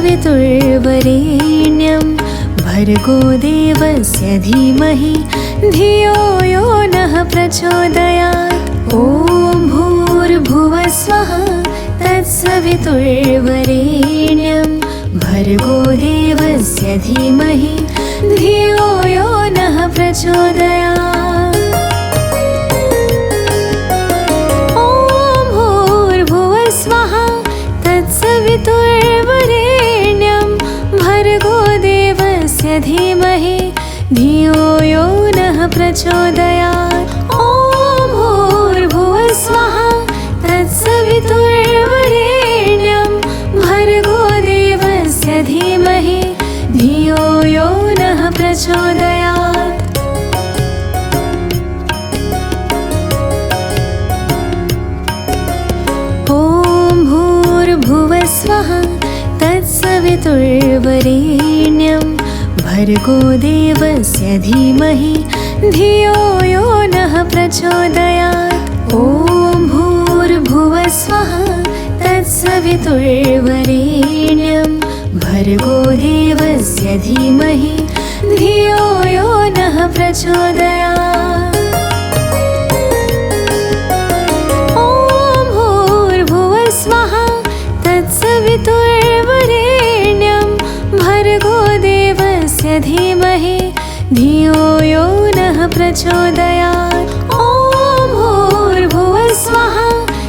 तत्सवितुर्वरेण्यं भर्गो देवस्य धीमहि धियो यो नः प्रचोदयात्। ॐ भूर्भुवः स्वः तत्सवितुर्वरेण्यं भर्गो देवस्य धीमहि धियो यो नः प्रचोदयात्। ॐ भूर्भुवः स्वः तत्सवितुर्वरेण्यं भर्गो देवस्य धीमहि धियो यो नः प्रचोदयात्। ॐ भूर्भुवः स्वः तत्सवितुर्वरेण्यं भर्गो देवस्य धीमहि धियो यो नः प्रचोदयात्। ॐ भूर्भुवः स्वः तत्सवितुर्वरेण्यं भर्गो देवस्य धीमहि धियो यो नः प्रचोदयात्। ॐ भूर्भुवः स्वः तत्सवितुर्वरेण्यं भर्गो देवस्य धीमहि धियो यो नः प्रचोदयात्। ॐ भूर्भुवः स्वः तत्सवितुर्वरेण्यं भर्गो देवस्य धीमहि धियो यो नः प्रचोदयात्। ॐ भूर्भुवः स्वः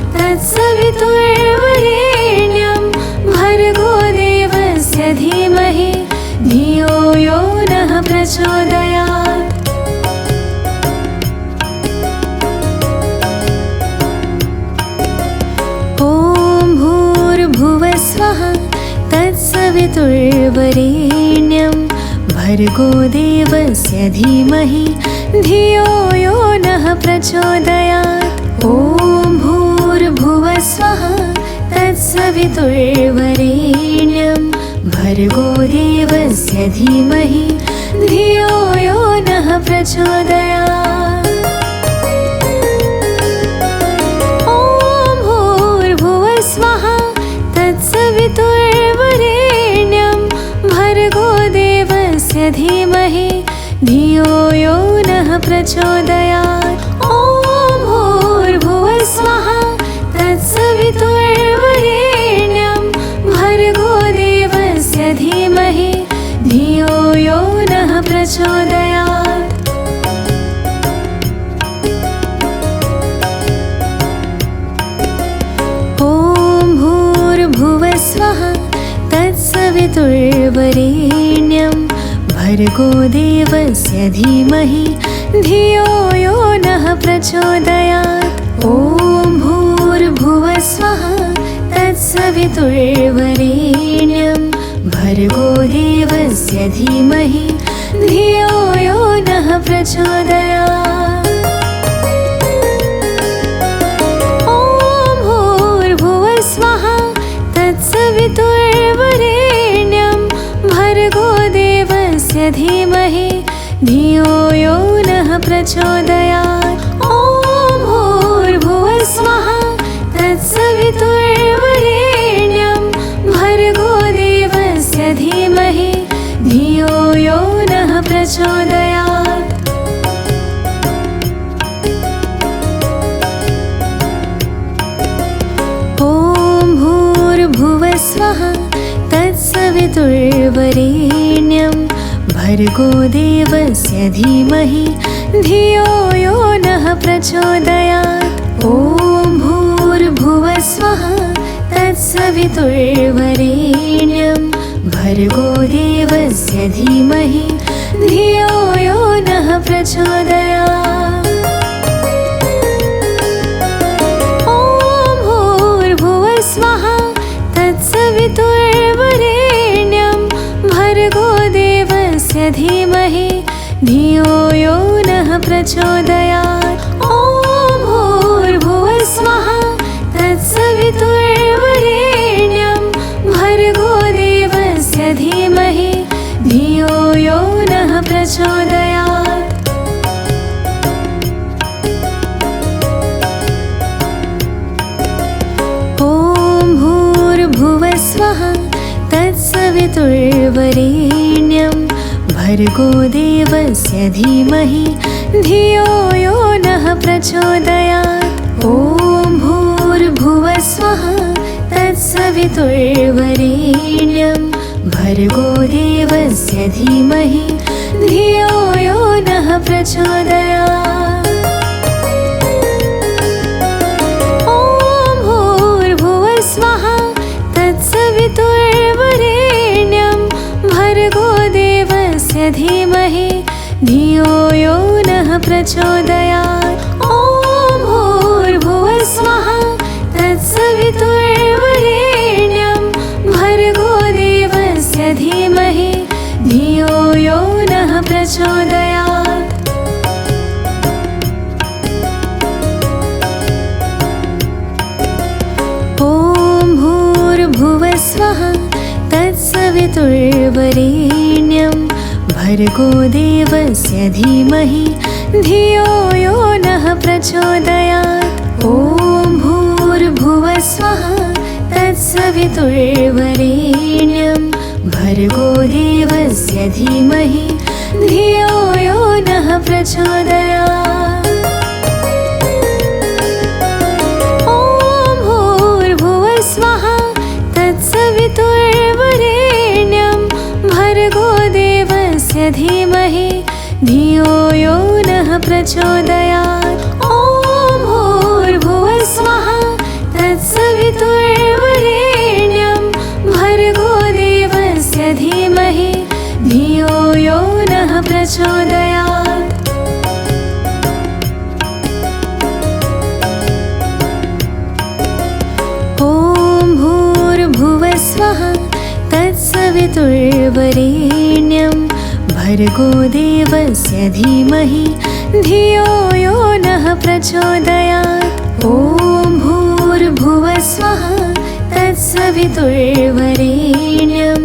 तत्सवितुर्वरेण्यं भर्गो देवस्य धीमहि धियो यो नः प्रचोदयात्। ॐ भूर्भुवः स्वः तत्सवितुर्वरेण्यं भर्गो देवस्य धीमहि धियो यो नः प्रचोदयात्। ॐ भूर्भुवः स्वः तत्सवितुर्वरेण्यं भर्गो देवस्य धीमहि धियो यो नः प्रचोदयात्। ॐ भूर्भुवः स्वः तत्सवितुर्वरेण्यं भर्गो देवस्य धीमहि धियो यो नः प्रचोदयात्। ॐ भूर्भुवः स्वः तत्सवितुर्वरेण्यं भर्गो देवस्य धीमहि धियो यो नः प्रचोदयात्। ॐ भूर्भुवः स्वः तत्सवितुर्वरेण्यं भर्गो देवस्य धीमहि धियो यो नः प्रचोदयात्। ॐ भूर्भुवः स्वः तत्सवितुर्वरेण्यं भर्गो देवस्य धीमहि धियो यो नः प्रचोदयात्। ॐ भूर्भुवः स्वः तत्सवितुर्वरेण्यं भर्गो देवस्य धीमहि धियो यो नः प्रचोदयात्। ॐ भूर्भुवः स्वः तत्सवितुर्वरेण्यं भर्गो देवस्य धीमहि धियो यो नः प्रचोदयात्। ॐ भूर्भुवः स्वः तत्सवितुर्वरेण्यं भर्गो देवस्य धीमहि धियो यो नः प्रचोदयात्। ॐ भूर्भुवः स्वः तत्सवितुर्वरेण्यं भर्गो देवस्य धीमहि धियो यो नः प्रचोदयात्। ॐ भूर्भुवः स्वः तत्सवितुर्वरेण्यं भर्गो देवस्य धीमहि धियो यो नः प्रचोदयात्। ॐ भूर्भुवः स्वः तत्सवितुर्वरेण्यं भर्गो देवस्य धीमहि धियो यो नः प्रचोदयात्। ॐ भूर्भुवः स्वः तत्सवितुर्वरेण्यं भर्गो देवस्य धीमहि धियो यो नः प्रचोदयात्। ॐ भूर्भुवः स्वः तत्सवितुर्वरेण्यं भर्गो देवस्य धीमहि धियो यो नः प्रचोदयात्। ॐ भूर्भुवः स्वः तत्सवितुर्वरेण्यं भर्गो देवस्य धीमहि धियो यो नः प्रचोदयात्। ॐ भूर्भुवः स्वः तत्सवितुर्वरेण्यं भर्गो देवस्य धीमहि धियो यो नः प्रचोदयात्। ॐ भूर्भुवः स्वः तत्सवितुर्वरेण्यं भर्गो देवस्य धीमहि धियो यो नः प्रचोदयात्। ॐ भूर्भुवः स्वः तत्सवितुर्वरेण्यं भर्गो देवस्य धीमहि धियो यो नः प्रचोदयात्। ॐ भूर्भुवः स्वः तत्सवितुर्वरेण्यं भर्गो देवस्य धीमहि धियो यो नः प्रचोदयात्। ॐ भूर्भुवः स्वः तत्सवितुर्वरेण्यं भर्गो देवस्य धीमहि धियो यो नः प्रचोदयात्। ॐ भूर्भुवः स्वः तत्सवितुर्वरेण्यं भर्गो देवस्य धीमहि धियो यो नः प्रचोदयात्। ॐ भूर्भुवः स्वः तत्सवितुर्वरेण्यं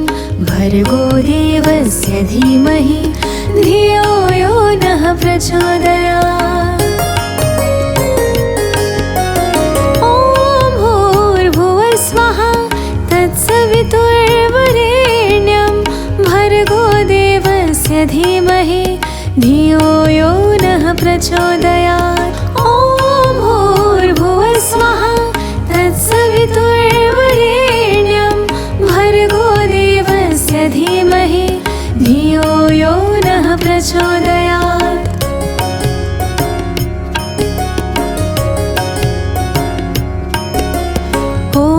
भर्गो देवस्य धीमहि धियो यो नः प्रचोदयात्। ॐ भूर्भुवः स्वः तत्सवितुर्वरेण्यं भर्गो देवस्य धीमहि धियो यो नः प्रचोदयात्। ॐ भूर्भुवः स्वः तत्सवितुर्वरेण्यं भर्गो देवस्य धीमहि धियो यो नः प्रचोदयात्। ॐ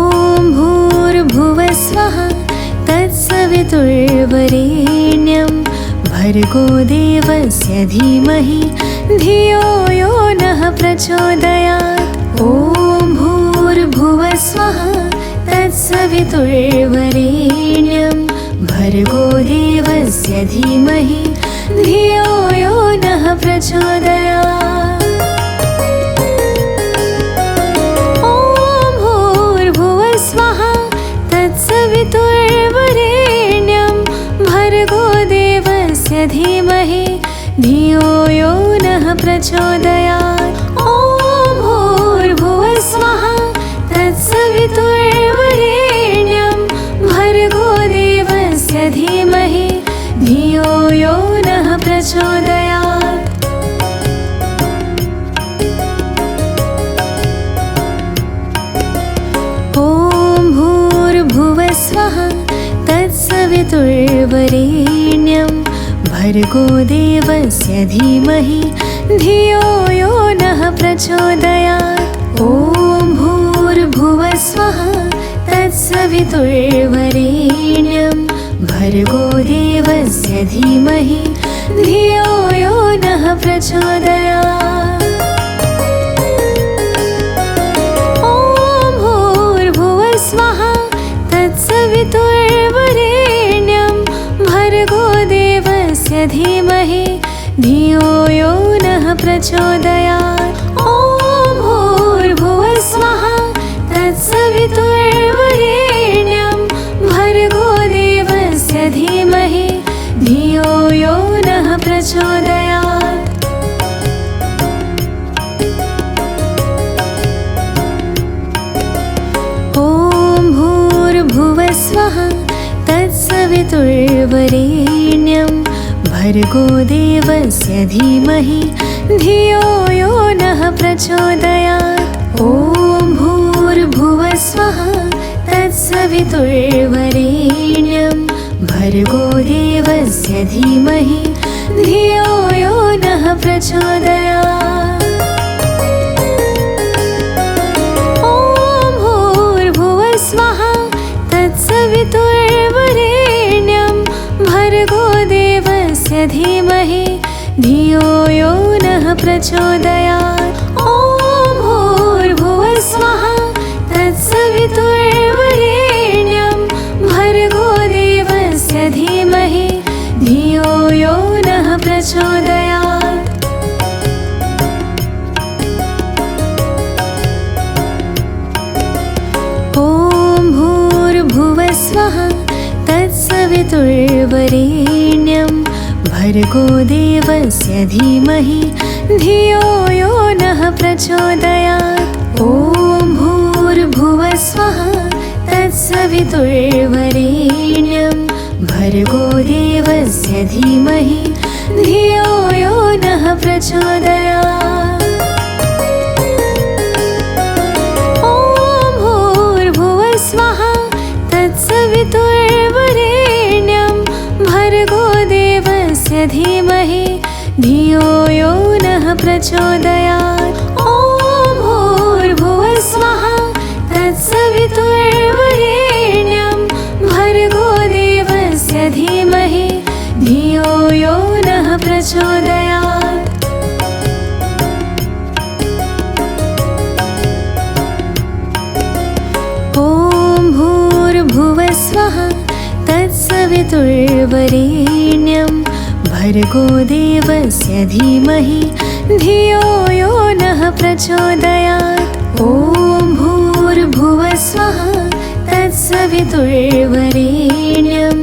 भूर्भुवः स्वः तत्सवितुर्वरेण्यं भर्गो देवस्य धीमहि धियो यो नः प्रचोदयात्। ॐ भूर्भुवः स्वः तत्सवितुर्वरेण्यं भर्गो देवस्य धीमहि धियो यो नः प्रचोदयात्। ॐ भूर्भुवः स्वः तत्सवितुर्वरेण्यं भर्गो देवस्य धीमहि धियो यो नः प्रचोदयात्। ॐ भूर्भुवः स्वः तत्सवितुर्वरेण्यं भर्गो देवस्य धीमहि धियो यो नः प्रचोदयात्। ॐ भूर्भुवः स्वः तत्सवितुर्वरेण्यं भर्गो देवस्य धीमहि धियो यो नः प्रचोदयात्। ॐ भूर्भुवः स्वः तत्सवितुर्वरेण्यं भर्गो देवस्य धीमहि धियो यो नः प्रचोदयात्। ॐ भूर्भुवः स्वः तत्सवितुर्वरेण्यं भर्गो देवस्य धीमहि धियो यो नः प्रचोदयात्। ॐ भूर्भुवः स्वः तत्सवितुर्वरेण्यं भर्गो देवस्य धीमहि धियो यो नः प्रचोदयात्। ॐ भूर्भुवः स्वः तत्सवितुर्वरेण्यं भर्गो देवस्य धीमहि धियो यो नः प्रचोदयात्। ॐ भूर्भुवः स्वः तत्सवितुर्वरेण्यं भर्गो देवस्य धीमहि धियो यो नः प्रचोदयात्। ॐ भूर्भुवः स्वः तत्सवितुर्वरेण्यं भर्गो देवस्य धीमहि धियो यो नः प्रचोदयात्। ॐ भूर्भुवः स्वः तत्सवितुर्वरेण्यं भर्गो देवस्य धीमहि धियो यो नः प्रचोदयात्। ॐ भूर्भुवः स्वः तत्सवितुर्वरेण्यं भर्गो देवस्य धीमहि धियो यो नः प्रचोदयात्। ॐ भूर्भुवः स्वः तत्सवितुर्वरेण्यं भर्गो देवस्य धीमहि धियो यो नः प्रचोदयात्। ॐ भूर्भुवः स्वः तत्सवितुर्वरेण्यं भर्गो देवस्य धीमहि धियो यो नः प्रचोदयात्। ॐ भूर्भुवः स्वः तत्सवितुर्वरेण्यं भर्गो देवस्य धीमहि धियो यो नः प्रचोदयात्। ॐ भूर्भुवः स्वः तत्सवितुर्वरेण्यं भर्गो देवस्य धीमहि धियो यो नः प्रचोदयात्। ॐ भूर्भुवः स्वः तत्सवितुर्वरेण्यं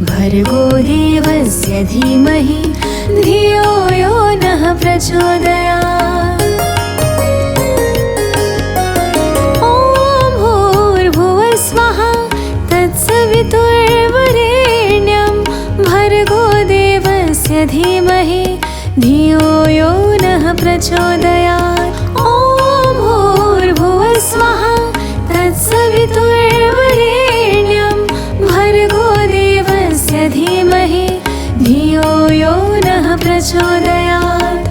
भर्गो देवस्य धीमहि धियो यो नः प्रचोदयात्। ॐ भूर्भुवः स्वः तत्सवितुर्वरेण्यं भर्गो देवस्य धीमहि धियो यो नः प्रचोदयात्। ॐ भूर्भुवः स्वः तत्सवितुर्वरेण्यं भर्गो देवस्य धीमहि धियो यो नः प्रचोदयात्।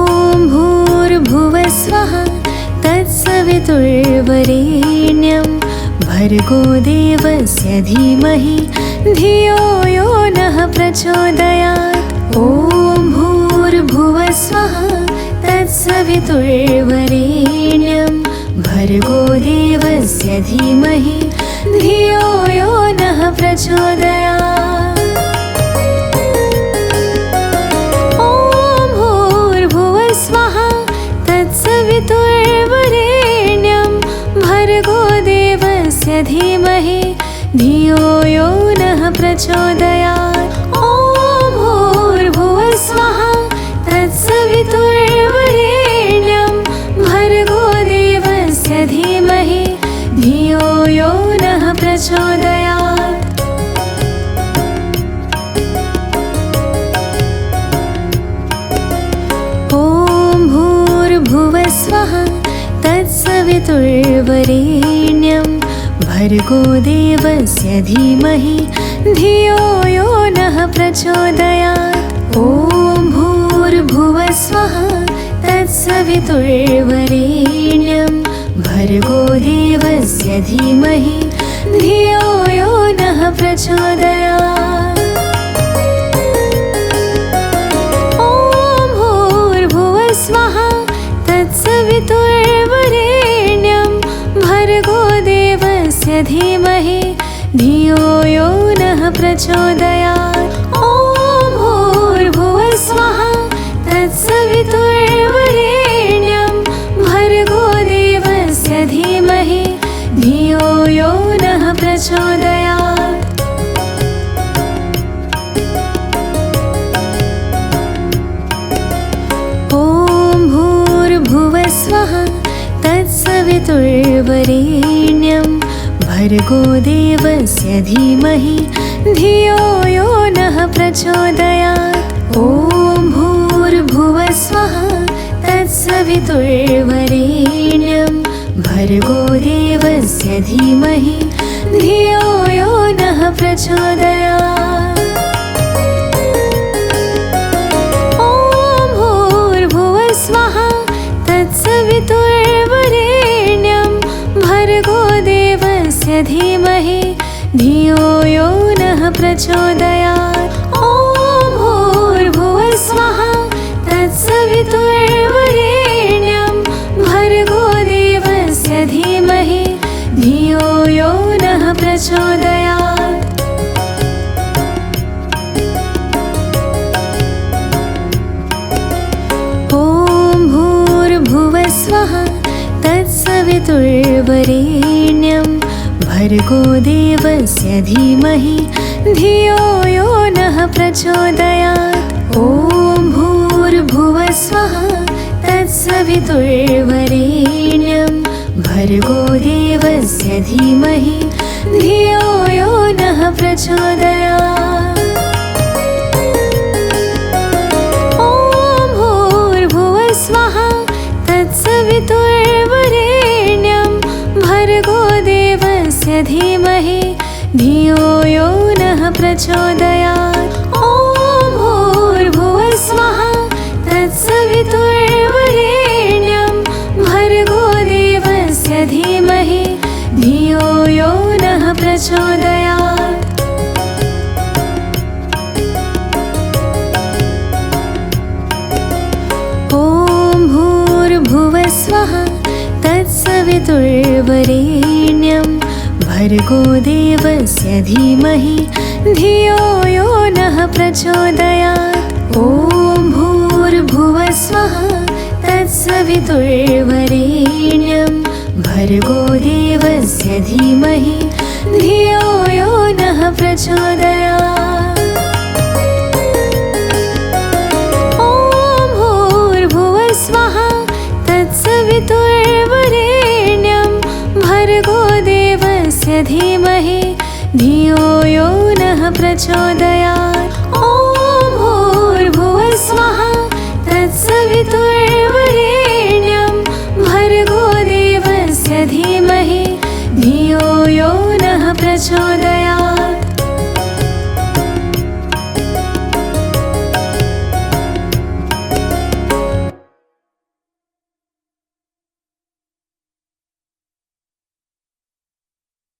ॐ भूर्भुवः स्वः तत्सवितुर्वरेण्यं भर्गो देवस्य धीमहि धियो यो नः प्रचोदयात्। ॐ भूर्भुवः स्वः तत्सवितुर्वरेण्यं भर्गो देवस्य धीमहि धियो यो नः प्रचोदयात्। ॐ भूर्भुवः स्वः तत्सवितुर्वरेण्यं भर्गो देवस्य धीमहि धियो यो नः प्रचोदयात्। ॐ भूर्भुवः स्वः तत्सवितुर्वरेण्यं भर्गो देवस्य धीमहि धियो यो नः प्रचोदयात्। ॐ भूर्भुवः स्वः तत्सवितुर्वरेण्यं भर्गो देवस्य धीमहि धियो यो नः प्रचोदयात्। ॐ भूर्भुवः स्वः तत्सवितुर्वरेण्यं भर्गो देवस्य धीमहि धियो यो नः प्रचोदयात्। ॐ भूर्भुवः स्वः तत्सवितुर्वरेण्यं भर्गो देवस्य धीमहि धियो यो नः प्रचोदयात्। ॐ भूर्भुवः स्वः तत्सवितुर्वरेण्यं भर्गो देवस्य धीमहि धियो यो नः प्रचोदयात्। ॐ भूर्भुवः स्वः तत्सवितुर्वरेण्यं भर्गो देवस्य धीमहि धियो यो नः प्रचोदयात्। ॐ भूर्भुवः स्वः तत्सवितुर्वरेण्यं भर्गो देवस्य धीमहि धियो यो नः प्रचोदयात्। ॐ भूर्भुवः स्वः तत्सवितुर्वरेण्यं भर्गो देवस्य धीमहि धियो यो नः प्रचोदयात्। ॐ भूर्भुवः स्वः तत्सवितुर्वरेण्यं भर्गो देवस्य धीमहि धियो यो नः प्रचोदयात्। ॐ भूर्भुवः स्वः तत्सवितुर्वरेण्यं भर्गो देवस्य धीमहि धियो यो नः प्रचोदयात्। ॐ भूर्भुवः स्वः तत्सवितुर्वरेण्यं भर्गो देवस्य धीमहि धियो यो नः प्रचोदयात्। ॐ भूर्भुवः स्वः तत्सवितुर्वरेण्यं भर्गो देवस्य धीमहि धियो यो नः प्रचोदयात्। ॐ भूर्भुवः स्वः तत्सवितुर्वरेण्यं भर्गो देवस्य धीमहि धियो यो नः प्रचोदयात्। ॐ भूर्भुवः स्वः तत्सवितुर्वरेण्यं भर्गो देवस्य धीमहि धियो यो नः प्रचोदयात्। ॐ भूर्भुवः स्वः तत्सवितुर्वरेण्यं भर्गो देवस्य धीमहि धियो यो नः प्रचोदयात्। ॐ भूर्भुवः स्वः तत्सवितुर्वरेण्यं भर्गो देवस्य धीमहि धियो यो नः प्रचोदयात्। ॐ भूर्भुवः स्वः तत्सवितुर्वरेण्यं भर्गो देवस्य धीमहि धियो यो नः प्रचोदयात्।